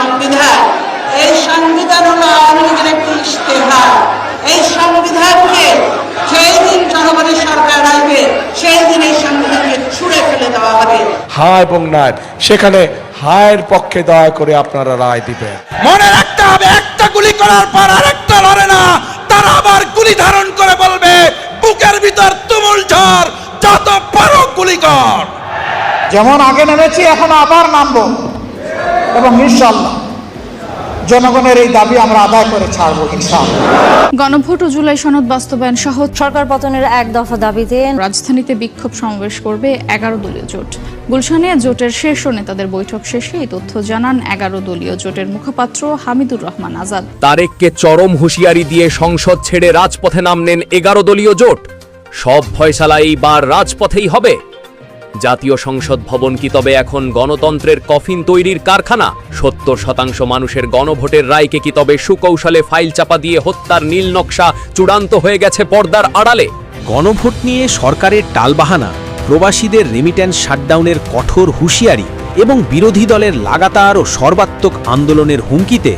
সংবিধান, এই সংবিধান হলো আওয়ামী লীগের একটি ইশতেহার। এই সংবিধানকে যেই দিন জনগণের সরকার আসবে সেই দিন এই সংবিধানকে ছুঁড়ে ফেলে দেওয়া হবে। হ্যাঁ এবং না, সেখানে হায়ের পক্ষে দয়া করে আপনারা রায় দিবেন। মনে রাখতে হবে, একটা গুলি করার পর আরেকটা লড়ে না, তারা আবার গুলি ধারণ করে বলবে বুকের ভিতর তুমুল ঝড়, যত পারো গুলি কর। যেমন আগে নেমেছি এখন আবার নামবো এবং ইনশাআল্লাহ জনগণের এই দাবি আমরা আদায় করে ছাড়বো ইনশাআল্লাহ। গণভোট ও জুলাই সনদ বাস্তবায়ন সহ সরকার পতনের এক দফা দাবিতে রাজধানীতে বিক্ষোভ সমাবেশ করবে 11 দলীয় জোট। গুলশানে জোটের শীর্ষ নেতাদের বৈঠক শেষে এই তথ্য জানান 11 দলীয় জোটের মুখপাত্র হামিদুর রহমান আজাদ। তারেককে চরম হুঁশিয়ারি দিয়ে সংসদ ছেড়ে রাজপথে নামলেন 11 দলীয় জোট। সব ফয়সালা এইবার রাজপথেই হবে। জাতীয় সংসদ ভবন কি তবে এখন গণতন্ত্রের কফিন তৈরির কারখানা? 70% মানুষের গণভোটের রায়কে কি তবে সুকৌশলে ফাইল চাপা দিয়ে হত্যার নীল নকশা চূড়ান্ত হয়ে গেছে পর্দার আড়ালে? গণভোট নিয়ে সরকারের টালবাহানা, প্রবাসীদের রেমিট্যান্স শাটডাউনের কঠোর হুঁশিয়ারি এবং বিরোধী দলের লাগাতার ও সর্বাত্মক আন্দোলনের হুমকিতে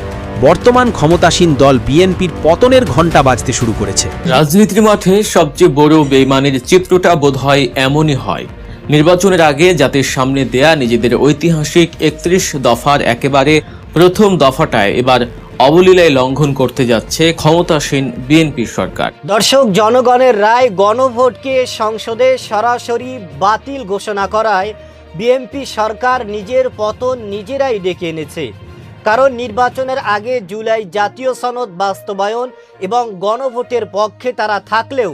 বর্তমান ক্ষমতাসীন দল বিএনপির পতনের ঘণ্টা বাজতে শুরু করেছে। রাজনীতির মাঠে সবচেয়ে বড় বেইমানির চিত্রটা বোধহয় এমনই হয়। নির্বাচনের আগে জাতির সামনে দেয়া নিজেদের ঐতিহাসিক 31 দফার একেবারে প্রথম দফাটায় এবার অবলীলায় লঙ্ঘন করতে যাচ্ছে ক্ষমতাসীন বিএনপি সরকার। দর্শক, জনগণের রায় গণভোটকে সংসদে সরাসরি বাতিল ঘোষণা করায় বিএনপি সরকার নিজের পতন নিজেরাই ডেকে এনেছে। কারণ নির্বাচনের আগে জুলাই জাতীয় সনদ বাস্তবায়ন এবং গণভোটের পক্ষে তারা থাকলেও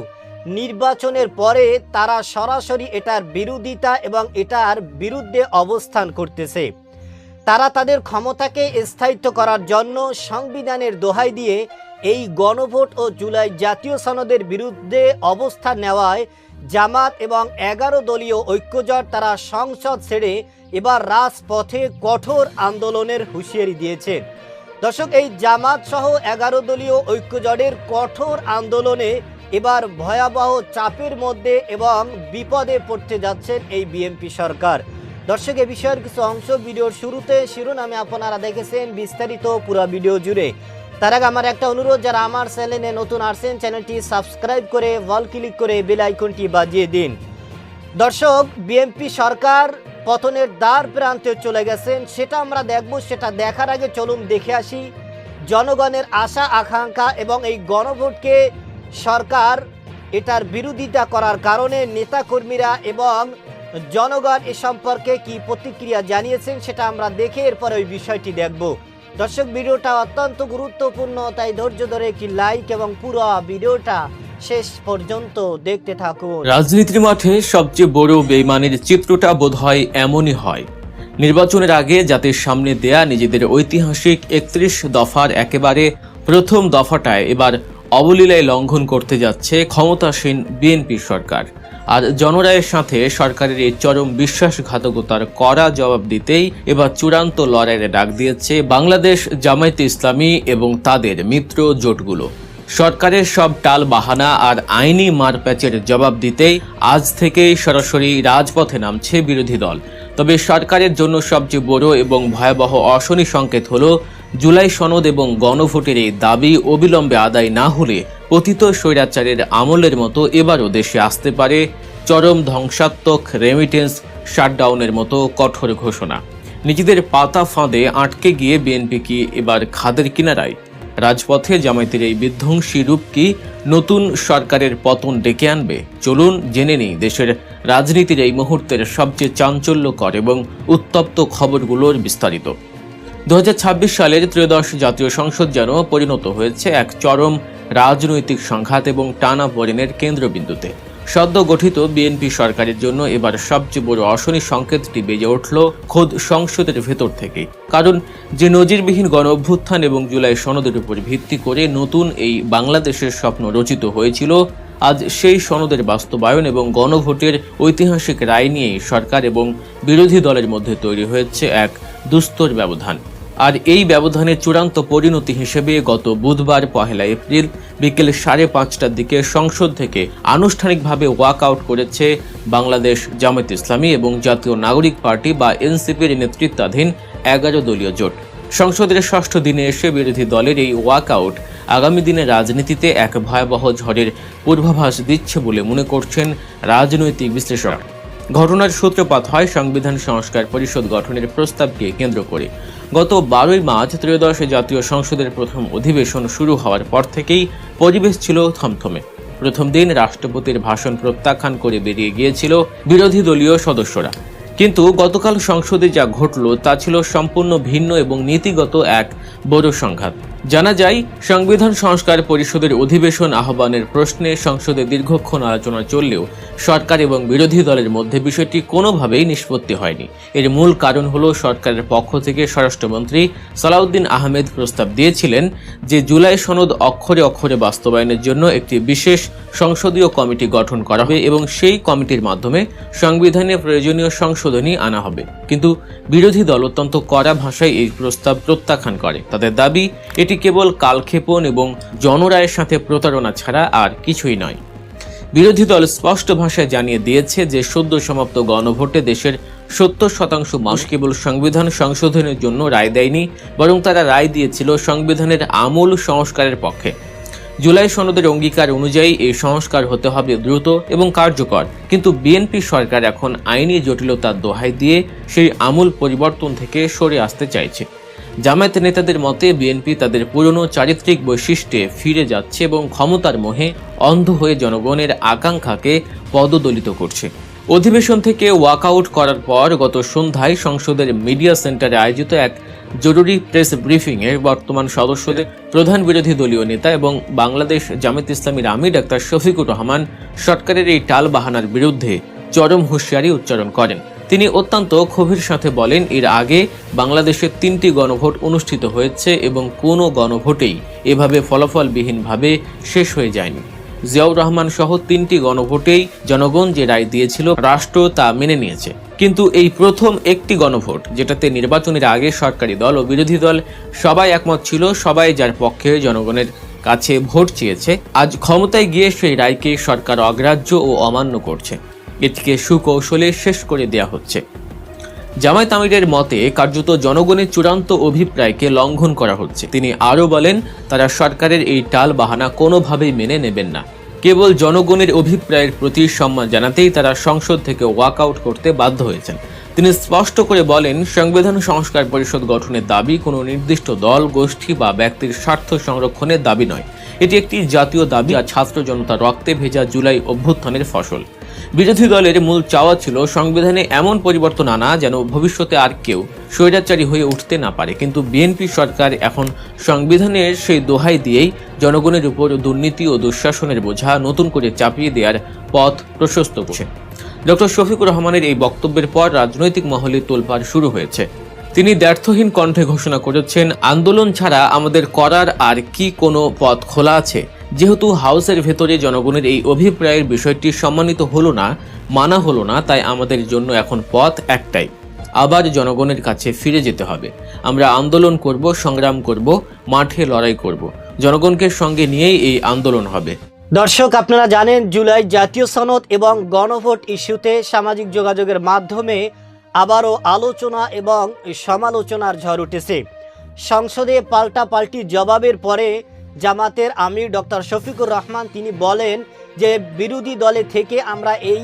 নির্বাচনের পরে তারা সরাসরি এটার বিরোধিতা এবং এটার বিরুদ্ধে অবস্থান করতেছে। তারা তাদের ক্ষমতাকে স্থায়িত্ব করার জন্য সংবিধানের দোহাই দিয়ে এই গণভোট ও জুলাই জাতীয় সনদের বিরুদ্ধে অবস্থান নেওয়ায় জামাত এবং 11 দলীয় ঐক্যজোট তারা সংসদ ছেড়ে এবার রাজপথে কঠোর আন্দোলনের হুঁশিয়ারি দিয়েছে। দর্শক, এই জামাত সহ 11 দলীয় ঐক্যজোটের কঠোর আন্দোলনে এবার ভয়াবহ চাপের মধ্যে এবং বিপদে পড়তে যাচ্ছেন এই বিএনপি সরকার। দর্শক, এই বিষয়ের কিছু অংশ ভিডিওর শুরুতে শিরোনামে আপনারা দেখেছেন, বিস্তারিত পুরো ভিডিও জুড়ে। তার আগে আমার একটা অনুরোধ, যারা আমার চ্যানেলে নতুন আসছেন চ্যানেলটি সাবস্ক্রাইব করে অল ক্লিক করে বেল আইকনটি বাজিয়ে দিন। দর্শক, বিএনপি সরকার পতনের দ্বার প্রান্তে চলে গেছেন, সেটা আমরা দেখব। সেটা দেখার আগে চলুন দেখে আসি জনগণের আশা আকাঙ্ক্ষা এবং এই গণভোটকে সরকার এটার বিরোধিতা করার কারণে নেতাকর্মীরা এবং জনগণ এ সম্পর্কে কি প্রতিক্রিয়া জানিয়েছেন সেটা আমরা দেখে এরপরে ওই বিষয়টি দেখব। দর্শক, ভিডিওটা অত্যন্ত গুরুত্বপূর্ণ, তাই ধৈর্য ধরে কি লাইক এবং পুরো ভিডিওটা শেষ পর্যন্ত দেখতে থাকুন। রাজনীতির মাঠে সবচেয়ে বড় বেইমানির চিত্রটা বোধহয় এমনই হয়। নির্বাচনের আগে জাতির সামনে দেয়া নিজেদের ঐতিহাসিক 31 দফার একেবারে প্রথম দফাটায় এবার অবলীলায় লঙ্ঘন করতে যাচ্ছে ক্ষমতাসীন বিএনপি সরকার। আর জনরায়ের সাথে সরকারের এই চরম বিশ্বাসঘাতকতার কড়া জবাব দিতেই এবার চূড়ান্ত লড়াইয়ের ডাক দিয়েছে বাংলাদেশ জামায়াতে ইসলামী এবং তাদের মিত্র জোটগুলো। সরকারের সব টাল বাহানা আর আইনি মারপ্যাচের জবাব দিতেই আজ থেকেই সরাসরি রাজপথে নামছে বিরোধী দল। তবে সরকারের জন্য সবচেয়ে বড় এবং ভয়াবহ অশনি সংকেত হলো জুলাই সনদ এবং গণভোটের এই দাবি অবিলম্বে আদায় না হলে পতিত স্বৈরাচারের আমলের মতো এবারও দেশে আসতে পারে চরম ধ্বংসাত্মক রেমিটেন্স শাটডাউনের মতো কঠোর ঘোষণা। নিজেদের পাতা ফাঁদে আটকে গিয়ে বিএনপি কি এবার খাদের কিনারায়? রাজপথে জামায়াতের এই বিধ্বংসী রূপ কি নতুন সরকারের পতন ডেকে আনবে? চলুন জেনে নিই দেশের রাজনীতির এই মুহূর্তের সবচেয়ে চাঞ্চল্যকর এবং উত্তপ্ত খবরগুলোর বিস্তারিত। 2026 সালের ত্রয়োদশ জাতীয় সংসদ যেন পরিণত হয়েছে এক চরম রাজনৈতিক সংঘাত এবং টানাপোড়েনের কেন্দ্রবিন্দুতে। সদ্য গঠিত বিএনপি সরকারের জন্য এবার সবচেয়ে বড় অশনি সংকেতটি বেজে উঠল খোদ সংসদের ভেতর থেকেই। কারণ যে নজিরবিহীন গণ অভ্যুত্থান এবং জুলাই সনদের উপর ভিত্তি করে নতুন এই বাংলাদেশের স্বপ্ন রচিত হয়েছিল, আজ সেই সনদের বাস্তবায়ন এবং গণভোটের ঐতিহাসিক রায় নিয়েই সরকার এবং বিরোধী দলের মধ্যে তৈরি হয়েছে এক দুস্তর ব্যবধান। আর এই ব্যবধানের চূড়ান্ত পরিণতি হিসেবে গত বুধবার 1 এপ্রিল বিকেল 5:30টার দিকে সংসদ থেকে আনুষ্ঠানিকভাবে ওয়াকআউট করেছে বাংলাদেশ জামায়াতে ইসলামী এবং জাতীয় নাগরিক পার্টি বা এনসিপির নেতৃত্বাধীন 11 দলীয় জোট। সংসদের ষষ্ঠ দিনে এসে বিরোধী দলের এই ওয়াকআউট আগামী দিনে রাজনীতিতে এক ভয়াবহ ঝড়ের পূর্বাভাস দিচ্ছে বলে মনে করছেন রাজনৈতিক বিশ্লেষক। ঘটনার সূত্রপাত হয় সংবিধান সংস্কার পরিষদ গঠনের প্রস্তাবকে কেন্দ্র করে। গত 12ই মার্চ ত্রয়োদশ জাতীয় সংসদের প্রথম অধিবেশন শুরু হওয়ার পর থেকেই পরিবেশ ছিল থমথমে। প্রথম দিন রাষ্ট্রপতির ভাষণ প্রত্যাখ্যান করে বেরিয়ে গিয়েছিল বিরোধী দলীয় সদস্যরা, কিন্তু গতকাল সংসদে যা ঘটল তা ছিল সম্পূর্ণ ভিন্ন এবং নীতিগত এক বড় সংঘাত। জানা যায়, সংবিধান সংস্কার পরিষদের অধিবেশন আহ্বানের প্রশ্নে সংসদে দীর্ঘক্ষণ আলোচনা চললেও সরকার এবং বিরোধী দলের মধ্যে বিষয়টি কোনোভাবেই নিষ্পত্তি হয়নি। এর মূল কারণ হলো সরকারের পক্ষ থেকে স্বরাষ্ট্রমন্ত্রী সালাউদ্দিন আহমেদ প্রস্তাব দিয়েছিলেন যে জুলাই সনদ অক্ষরে অক্ষরে বাস্তবায়নের জন্য একটি বিশেষ সংসদীয় কমিটি গঠন করা হবে এবং সেই কমিটির মাধ্যমে সংবিধানে প্রয়োজনীয় সংশোধনী আনা হবে। কিন্তু বিরোধী দল অত্যন্ত কড়া ভাষায় এই প্রস্তাব প্রত্যাখ্যান করে। তাদের দাবি, এটি কেবল কালক্ষেপণ এবং জনরায়ের সাথে প্রতারণা ছাড়া আর কিছুই নয়। বিরোধী দল স্পষ্ট ভাষায় জানিয়ে দিয়েছে যে সদ্য সমাপ্ত গণভোটে দেশের 70% মানুষ কেবল সংবিধান সংশোধনের জন্য রায় দেয়নি, বরং তারা রায় দিয়েছিল সংবিধানের আমূল সংস্কারের পক্ষে। জুলাই সনদের অঙ্গীকার অনুযায়ী এই সংস্কার হতে হবে দ্রুত এবং কার্যকর, কিন্তু বিএনপি সরকার এখন আইনি জটিলতার দোহাই দিয়ে সেই আমূল পরিবর্তন থেকে সরে আসতে চাইছে। জামায়াত নেতাদের মতে বিএনপি তাদের পুরনো চারিত্রিক বৈশিষ্ট্যে ফিরে যাচ্ছে এবং ক্ষমতার মোহে অন্ধ হয়ে জনগণের আকাঙ্ক্ষাকে পদদলিত করছে। অধিবেশন থেকে ওয়াকআউট করার পর গত সন্ধ্যায় সংসদের মিডিয়া সেন্টারে আয়োজিত এক জরুরি প্রেস ব্রিফিংয়ে বর্তমান সদস্যদের প্রধান বিরোধী দলীয় নেতা এবং বাংলাদেশ জামায়াত ইসলামীর আমির ডাক্তার শফিকুর রহমান সরকারের এই টালবাহানার বিরুদ্ধে চরম হুঁশিয়ারি উচ্চারণ করেন। তিনি অত্যন্ত ক্ষোভের সাথে বলেন, এর আগে বাংলাদেশে 3টি গণভোট অনুষ্ঠিত হয়েছে এবং কোনো গণভোটেই এভাবে ফলাফলবিহীনভাবে শেষ হয়ে যায়নি। জিয়াউর রহমান সহ 3টি গণভোটেই জনগণ যে রায় দিয়েছিল রাষ্ট্র তা মেনে নিয়েছে, কিন্তু এই প্রথম একটি গণভোট যেটাতে নির্বাচনের আগে সরকারি দল ও বিরোধী দল সবাই একমত ছিল, সবাই যার পক্ষে জনগণের কাছে ভোট চেয়েছে, আজ ক্ষমতায় গিয়ে সেই রায়কে সরকার অগ্রাহ্য ও অমান্য করছে। এটিকে সুকৌশলে শেষ করে দেয়া হচ্ছে। জামায়াত আমিরের মতে কার্যত জনগণের চূড়ান্ত অভিপ্রায়কে লঙ্ঘন করা হচ্ছে। তিনি আরও বলেন, তারা সরকারের এই টাল বাহানা কোনোভাবেই মেনে নেবেন না। কেবল জনগণের অভিপ্রায়ের প্রতি সম্মান জানাতেই তারা সংসদ থেকে ওয়াকআউট করতে বাধ্য হয়েছেন। তিনি স্পষ্ট করে বলেন, সংবিধান সংস্কার পরিষদ গঠনের দাবি কোনো নির্দিষ্ট দল, গোষ্ঠী বা ব্যক্তির স্বার্থ সংরক্ষণের দাবি নয়। এটি একটি জাতীয় দাবি আর ছাত্র জনতার রক্তে ভেজা জুলাই অভ্যুত্থানের ফসল। বিরোধী দলের মূল চাওয়া ছিল সংবিধানে এমন পরিবর্তন আনা যেন ভবিষ্যতে আর কেউ স্বৈরাচারী হয়ে উঠতে না পারে, কিন্তু বিএনপি সরকার এখন সংবিধানের সেই দোহাই দিয়েই জনগণের উপর দুর্নীতি ও দুঃশাসনের বোঝা নতুন করে চাপিয়ে দেওয়ার পথ প্রশস্ত করছে। ডক্টর শফিকুর রহমানের এই বক্তব্যের পর রাজনৈতিক মহলে তোলপাড় শুরু হয়েছে। তিনি দ্ব্যর্থহীন কণ্ঠে ঘোষণা করেছেন, আন্দোলন ছাড়া আমাদের করার আর কি কোনো পথ খোলা আছে? যেহেতু হাউসের ভেতরে জনগণের এই অভিপ্রায়ের বিষয়টি সম্মানিত হলো না, মানা হলো না, তাই আমাদের জন্য এখন পথ একটাই, আবার জনগণের কাছে ফিরে যেতে হবে। আমরা আন্দোলন করব, সংগ্রাম করব, মাঠে লড়াই করব। জনগণকে সঙ্গে নিয়েই এই আন্দোলন হবে। দর্শক, আপনারা জানেন জুলাই জাতীয় সনদ এবং গণভোট ইস্যুতে সামাজিক যোগাযোগের মাধ্যমে আবারও আলোচনা এবং সমালোচনার ঝড় উঠেছে। সংসদে পাল্টাপাল্টি জবাবের পরে জামাতের আমির ডক্টর শফিকুর রহমান তিনি বলেন যে বিরোধী দলে থেকে আমরা এই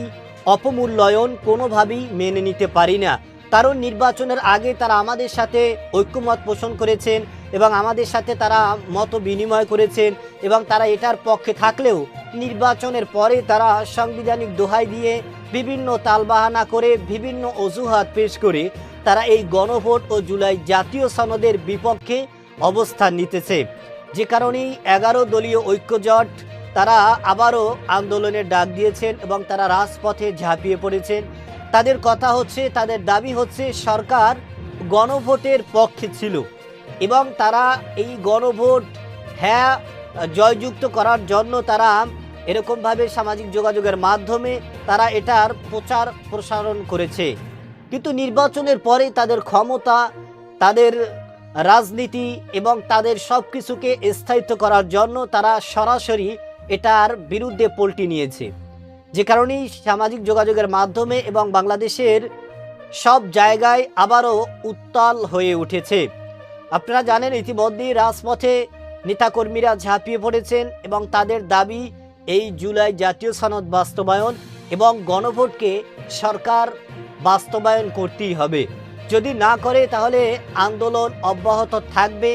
অপমূল্যায়ন কোনোভাবেই মেনে নিতে পারি না, কারণ নির্বাচনের আগে তারা আমাদের সাথে ঐক্যমত পোষণ করেছেন এবং আমাদের সাথে তারা মত বিনিময় করেছেন এবং তারা এটার পক্ষে থাকলেও নির্বাচনের পরে তারা সাংবিধানিক দোহাই দিয়ে বিভিন্ন তালবাহানা করে বিভিন্ন অজুহাত পেশ করে তারা এই গণভোট ও জুলাই জাতীয় সনদের বিপক্ষে অবস্থান নিতেছে, যে কারণেই 11 দলীয় ঐক্যজোট তারা আবারও আন্দোলনের ডাক দিয়েছেন এবং তারা রাজপথে ঝাঁপিয়ে পড়েছেন। তাদের কথা হচ্ছে, তাদের দাবি হচ্ছে সরকার গণভোটের পক্ষে ছিল এবং তারা এই গণভোট জয়যুক্ত করার জন্য তারা এরকমভাবে সামাজিক যোগাযোগের মাধ্যমে তারা এটার প্রচার প্রসারণ করেছে, কিন্তু নির্বাচনের পরে তাদের ক্ষমতা, তাদের রাজনীতি এবং তাদের সব কিছুকে স্থায়িত্ব করার জন্য তারা সরাসরি এটার বিরুদ্ধে পল্টি নিয়েছে, যে কারণেই সামাজিক যোগাযোগের মাধ্যমে এবং বাংলাদেশের সব জায়গায় আবারও উত্তাল হয়ে উঠেছে। আপনারা জানেন ইতিমধ্যেই রাজপথে নেতাকর্মীরা ঝাঁপিয়ে পড়েছেন এবং তাদের দাবি এই জুলাই জাতীয় সনদ বাস্তবায়ন এবং গণভোটকে সরকার বাস্তবায়ন করতেই হবে। যদি না করে তাহলে আন্দোলন অব্যাহত থাকবে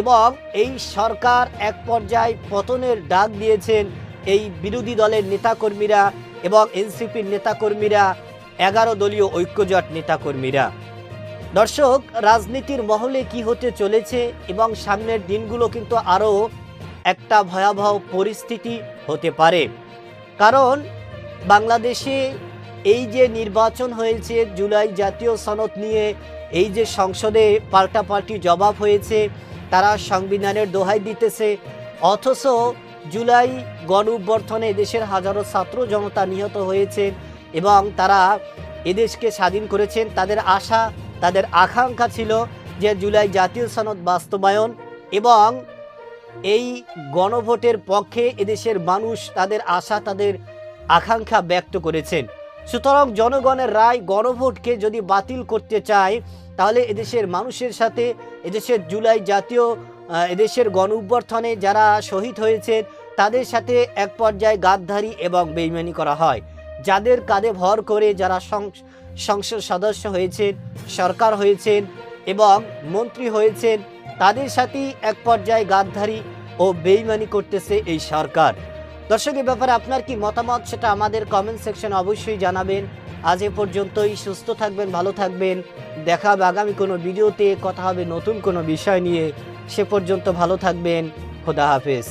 এবং এই সরকার এক পর্যায়ে পতনের ডাক দিয়েছেন এই বিরোধী দলের নেতাকর্মীরা এবং এনসিপির নেতাকর্মীরা, 11 দলীয় ঐক্যজোট নেতাকর্মীরা। দর্শক, রাজনীতির মহলে কি হতে চলেছে এবং সামনের দিনগুলো কিন্তু আরও একটা ভয়াবহ পরিস্থিতি হতে পারে। কারণ বাংলাদেশে এই যে নির্বাচন হয়েছে জুলাই জাতীয় সনদ নিয়ে, এই যে সংসদে পাল্টাপাল্টি জবাব হয়েছে, তারা সংবিধানের দোহাই দিতেছে, অথচ জুলাই গণঅভ্যুত্থানে দেশের হাজারো ছাত্র জনতা নিহত হয়েছে এবং তারা এদেশকে স্বাধীন করেছেন। তাদের আশা, তাদের আকাঙ্ক্ষা ছিল যে জুলাই জাতীয় সনদ বাস্তবায়ন এবং এই গণভোটের পক্ষে এদেশের মানুষ তাদের আশা, তাদের আকাঙ্ক্ষা ব্যক্ত করেছেন। সুতরাং জনগণের রায় গণভোটকে যদি বাতিল করতে চায় তাহলে এদেশের মানুষের সাথে, এদেশের জুলাই জাতীয় এদেশের গণঅভ্যুত্থানে যারা শহীদ হয়েছেন তাদের সাথে এক পর্যায়ে গাদ্দারি এবং বেইমানি করা হয়। যাদের কাঁধে ভর করে যারা সংসদ সদস্য হয়েছেন, সরকার হয়েছেন এবং মন্ত্রী হয়েছেন, তাদের সাথেই এক পর্যায়ে গাদ্দারি ও বেইমানি করতেছে এই সরকার। দর্শক, এ ব্যাপারে আপনার কি মতামত সেটা আমাদের কমেন্ট সেকশনে অবশ্যই জানাবেন। আজ এ পর্যন্তই। সুস্থ থাকবেন, ভালো থাকবেন। দেখা হবে আগামী কোনো ভিডিওতে, কথা হবে নতুন কোনো বিষয় নিয়ে। সে পর্যন্ত ভালো থাকবেন। খোদা হাফেজ।